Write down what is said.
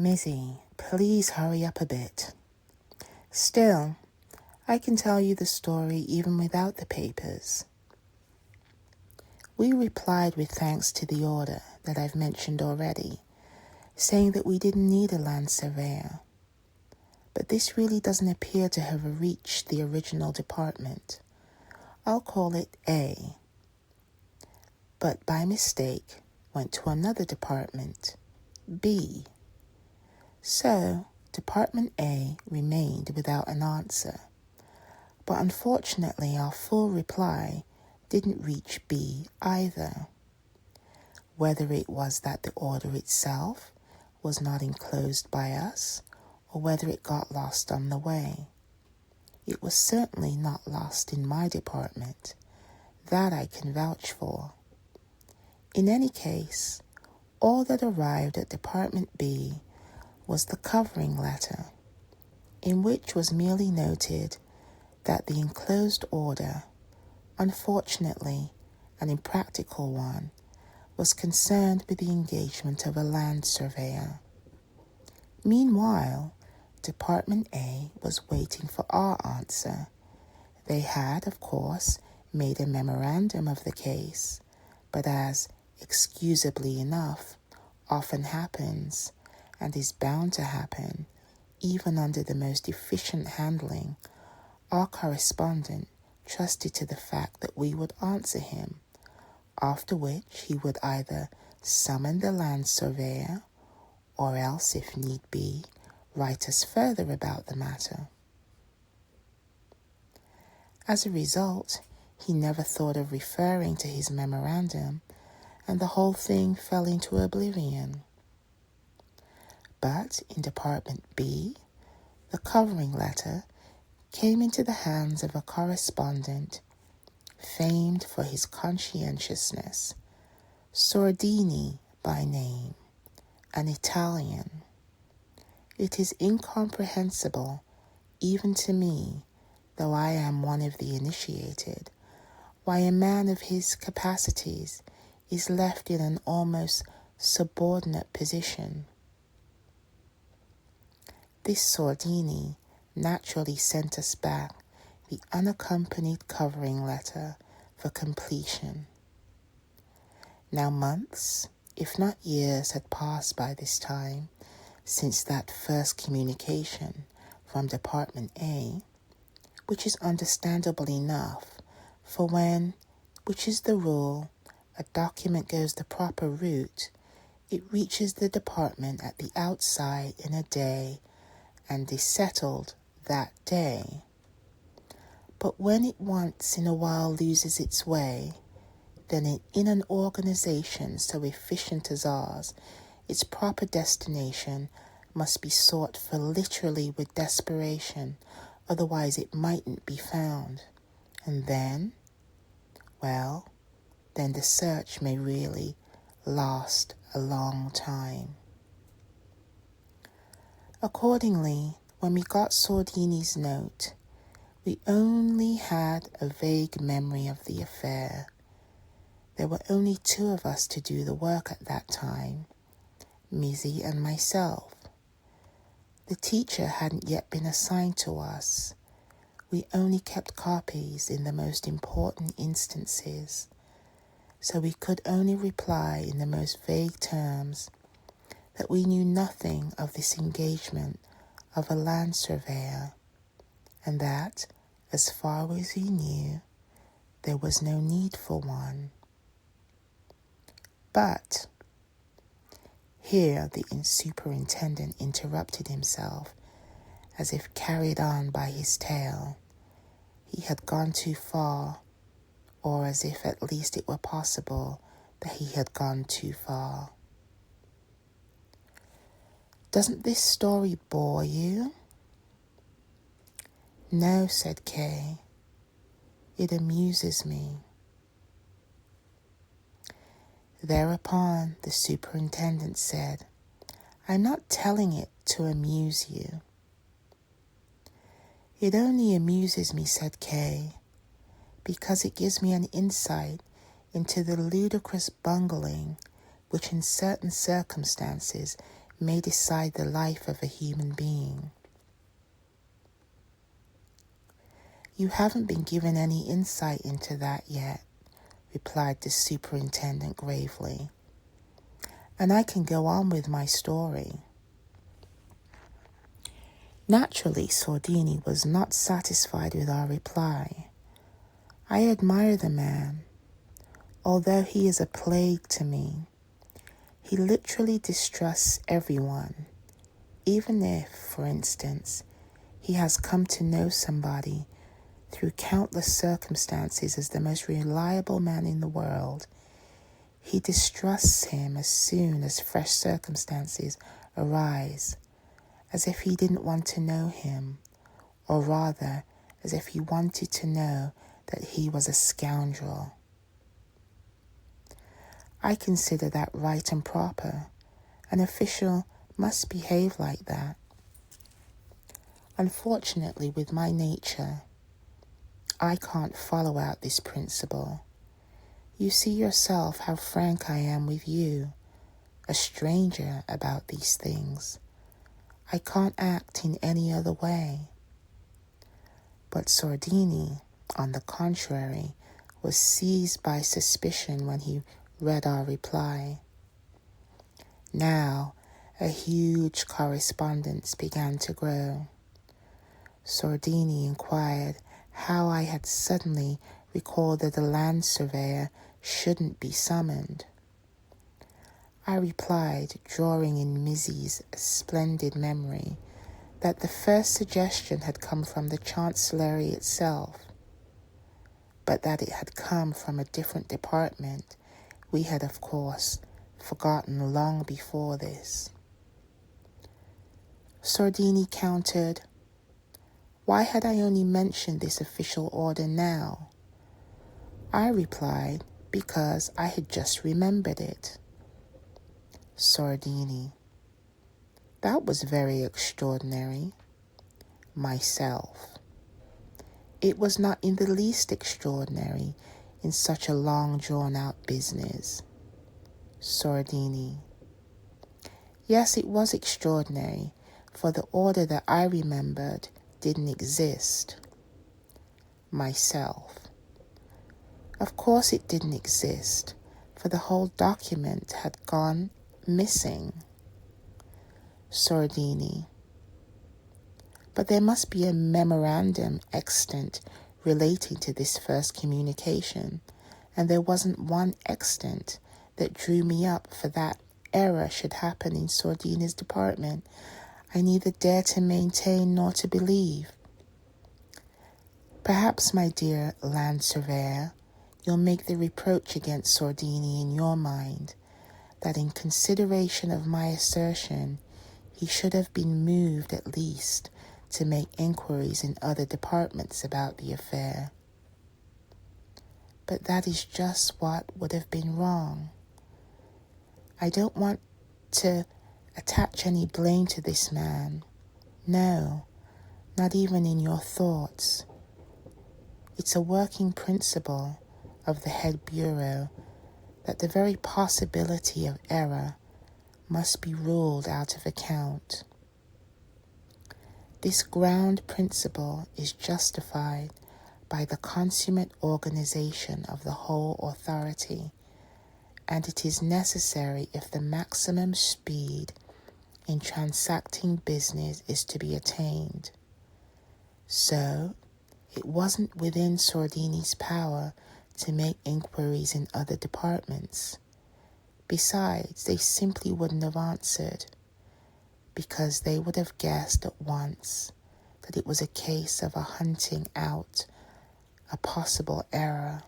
Mizzy, please hurry up a bit. Still, I can tell you the story even without the papers. We replied with thanks to the order that I've mentioned already, saying that we didn't need a land surveyor. But this really doesn't appear to have reached the original department. I'll call it A. But by mistake went to another department, B. So, Department A remained without an answer. But unfortunately, our full reply didn't reach B either. Whether it was that the order itself was not enclosed by us, or whether it got lost on the way. It was certainly not lost in my department. That I can vouch for. In any case, all that arrived at Department B was the covering letter, in which was merely noted that the enclosed order, unfortunately an impractical one, was concerned with the engagement of a land surveyor. Meanwhile, Department A was waiting for our answer. They had, of course, made a memorandum of the case, but as, excusably enough, often happens, and is bound to happen, even under the most efficient handling, our correspondent trusted to the fact that we would answer him, after which he would either summon the land surveyor, or else, if need be, write us further about the matter. As a result, he never thought of referring to his memorandum, and the whole thing fell into oblivion. But in Department B, the covering letter came into the hands of a correspondent famed for his conscientiousness, Sordini by name, an Italian. It is incomprehensible, even to me, though I am one of the initiated, why a man of his capacities is left in an almost subordinate position. This Sordini naturally sent us back the unaccompanied covering letter for completion. Now months, if not years, had passed by this time since that first communication from Department A, which is understandable enough, for when, which is the rule, a document goes the proper route, it reaches the department at the outside in a day and is settled that day. But when it once in a while loses its way, then in an organization so efficient as ours, its proper destination must be sought for literally with desperation, otherwise it mightn't be found. And then, then the search may really last a long time. Accordingly, when we got Sordini's note, we only had a vague memory of the affair. There were only 2 of us to do the work at that time, Mizzy and myself. The teacher hadn't yet been assigned to us. We only kept copies in the most important instances, so we could only reply in the most vague terms that we knew nothing of this engagement of a land surveyor, and that, as far as we knew, there was no need for one. But here the superintendent interrupted himself, as if carried on by his tail. He had gone too far, or as if at least it were possible that he had gone too far. Doesn't this story bore you? No, said Kay. It amuses me. Thereupon the superintendent said, I'm not telling it to amuse you. It only amuses me, said Kay, because it gives me an insight into the ludicrous bungling which in certain circumstances may decide the life of a human being. You haven't been given any insight into that yet, replied the superintendent gravely. And I can go on with my story. Naturally, Sordini was not satisfied with our reply. I admire the man, although he is a plague to me. He literally distrusts everyone, even if, for instance, he has come to know somebody through countless circumstances as the most reliable man in the world. He distrusts him as soon as fresh circumstances arise, as if he didn't want to know him, or rather, as if he wanted to know that he was a scoundrel. I consider that right and proper. An official must behave like that. Unfortunately, with my nature, I can't follow out this principle. You see yourself how frank I am with you, a stranger, about these things. I can't act in any other way. But Sordini, on the contrary, was seized by suspicion when he read our reply. Now, a huge correspondence began to grow. Sordini inquired how I had suddenly recalled that the land surveyor shouldn't be summoned. I replied, drawing in Missy's splendid memory, that the first suggestion had come from the Chancellery itself, but that it had come from a different department we had, of course, forgotten long before this. Sordini countered, why had I only mentioned this official order now? I replied, because I had just remembered it. Sordini, that was very extraordinary. Myself, it was not in the least extraordinary in such a long drawn-out business. Sordini, yes, it was extraordinary, for the order that I remembered didn't exist. Myself, of course it didn't exist, for the whole document had gone missing. Sordini, but there must be a memorandum extant relating to this first communication, and there wasn't one extant that drew me up for that error should happen in Sordini's department. I neither dare to maintain nor to believe. Perhaps, my dear land surveyor, you'll make the reproach against Sordini in your mind, that in consideration of my assertion, he should have been moved at least to make inquiries in other departments about the affair. But that is just what would have been wrong. I don't want to attach any blame to this man. No, not even in your thoughts. It's a working principle of the head bureau that the very possibility of error must be ruled out of account. This ground principle is justified by the consummate organization of the whole authority, and it is necessary if the maximum speed in transacting business is to be attained. So, it wasn't within Sordini's power to make inquiries in other departments. Besides, they simply wouldn't have answered, because they would have guessed at once that it was a case of a hunting out a possible error.